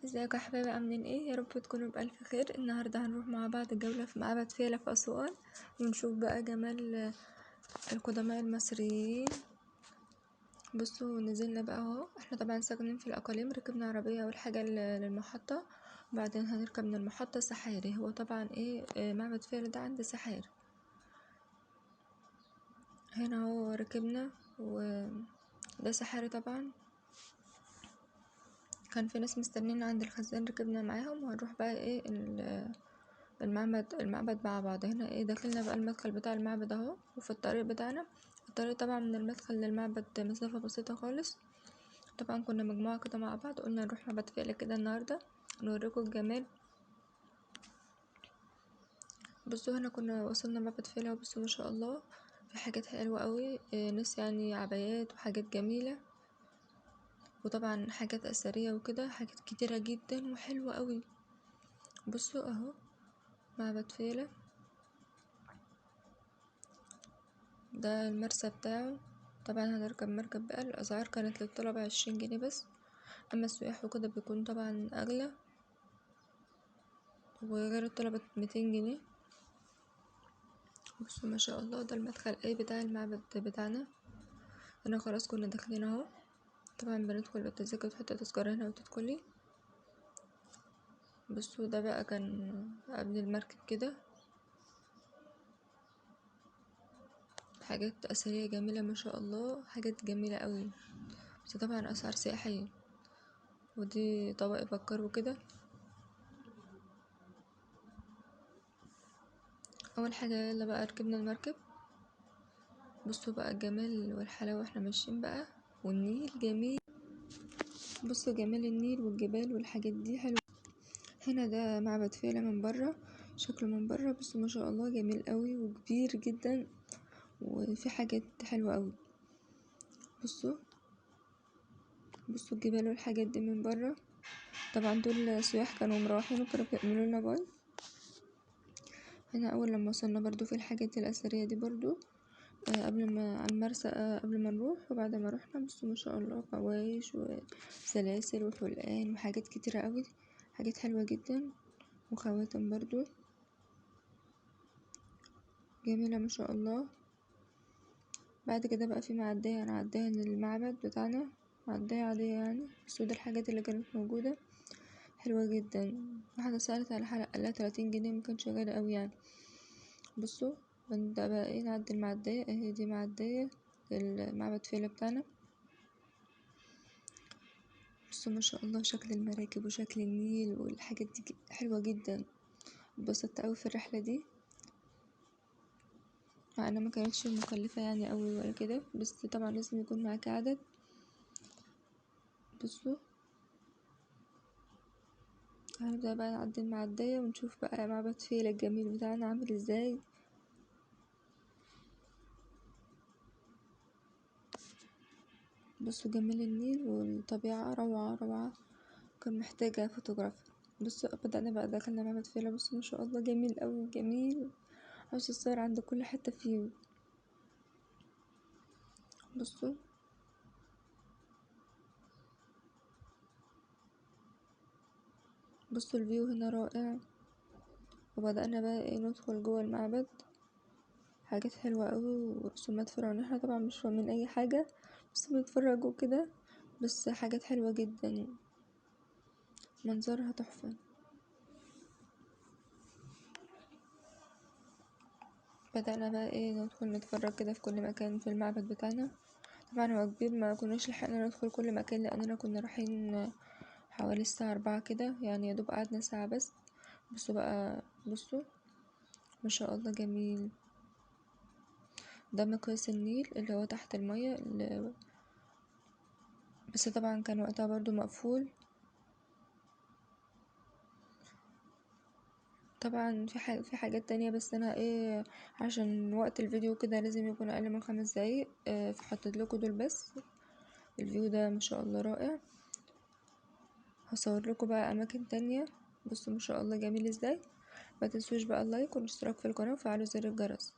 ازيكم يا حبايبي، عاملين ايه؟ يا رب تكونوا بألف خير. النهارده هنروح مع بعض جولة في معبد فيلة في أسوان، ونشوف بقى جمال القدماء المصريين. بصوا نزلنا بقى اهو، احنا طبعا ساكنين في الأقاليم، ركبنا عربية أول حاجة للمحطة، وبعدين هنركب من المحطة سحاري. هو طبعا معبد فيلة ده عند سحاري. هنا اهو ركبنا، وده سحاري طبعا. كان في ناس مستنيين عند الخزان، ركبنا معاهم، وهنروح بقى المعبد مع بعض. هنا داخلنا بقى المدخل بتاع المعبد اهو، وفي الطريق بتاعنا. الطريق طبعا من المدخل للمعبد مسافة بسيطة خالص. طبعا كنا مجموعة كده مع بعض، قلنا نروح معبد فيلة كده النهاردة نوريكم الجمال. بصوا هنا كنا وصلنا معبد فيلة، وبصوا ما شاء الله في حاجات حلوة قوي، ناس يعني عبايات وحاجات جميلة، وطبعا حاجات أثرية وكده، حاجات كتيرة جدا وحلوة قوي. بصوا اهو معبد فيلة، ده المرسى بتاعه. طبعا هنركب مركب بقى. الأسعار كانت للطلبة 20 جنيه بس، أما السياح وكده بيكون طبعا أغلى، وغير الطلبة 200 جنيه. بصوا ما شاء الله، ده المدخل بتاع المعبد بتاعنا. هنا خلاص كنا داخلين اهو. طبعا بندخل بالتذاكر، تحط تذكرة هنا وتدخلي. بصوا ده بقى كان قبل المركب كده، حاجات أثرية جميلة ما شاء الله، حاجات جميلة قوي، بس طبعا أسعار سياحية. ودي طبق بكر وكده. اول حاجه يلا بقى ركبنا المركب. بصوا بقى الجمال والحلاوه واحنا ماشيين بقى، والنيل جميل. بصوا جمال النيل والجبال والحاجات دي حلوه. هنا ده معبد فيلة من بره، شكله من بره بصوا ما شاء الله جميل قوي وكبير جدا، وفي حاجات حلوه قوي. بصوا الجبال والحاجات دي من بره. طبعا دول سياح كانوا مروحين وكانوا بيعملوا لنا باي. هنا اول لما وصلنا برضو في الحاجات الاثريه دي برضو، قبل ما على المرسى، قبل ما نروح وبعد ما روحنا. بصوا ما شاء الله قوايش وسلاسل وحلقان وحاجات كتيرة قوي، حاجات حلوة جدا، وخواتم برضو جميلة ما شاء الله. بعد كده بقى في معدية هنعديها للمعبد بتاعنا، معدية عادية يعني، بس ده الحاجات اللي كانت موجودة حلوة جدا. واحدة سألت على حلقة قالها 30 جنيه، مكانش غالي قوي يعني. بصوا بنبدأ بقى نعدي المعدية اهي، دي معدية للمعبد فيلة بتاعنا. بصوا ما شاء الله شكل المراكب وشكل النيل والحاجات دي حلوة جدا. اتبسطت اوي في الرحلة دي، مع انها ما كانتش مكلفة يعني اوي ولا كده، بس طبعا لازم يكون معاك عدد. بصوا هنبدأ بقى نعدي المعدية ونشوف بقى معبد فيلة الجميل بتاعنا عامل ازاي. بصوا جمال النيل والطبيعة روعة روعة، كان محتاجة فوتوغرافر. بصوا بدأنا بقى دخلنا معبد فيلة. بصوا ما شاء الله جميل اوي جميل، عاوز الصور عند كل حتة فيه. بصوا الفيو هنا رائع. وبدأنا بقى ندخل جوه المعبد، حاجات حلوة قوي ورسومات فرعونية. احنا طبعا مش فاهمين اي حاجة، بس بنتفرج وكده، بس حاجات حلوة جدا، منظرها تحفة. بدأنا بقى ندخل نتفرج كده في كل مكان في المعبد بتاعنا. طبعا هو كبير، ما كناش لحقنا ندخل كل مكان لأننا كنا رايحين حوالي الساعة 4 كده يعني، يدوب قعدنا ساعة بس. بصوا بقى، بصوا ما شاء الله جميل. ده مقياس النيل اللي هو تحت المية بس طبعا كان وقتها برضو مقفول. طبعا في حاجات تانية، بس انا عشان وقت الفيديو كده لازم يكون اقل من 5 دقايق، فحطيت لكم دول بس. الفيو ده ما شاء الله رائع. هصور لكم بقى اماكن تانية. بصوا ما شاء الله جميل ازاي. ما تنسوش بقى اللايك والاشتراك في القناة وفعلوا زر الجرس.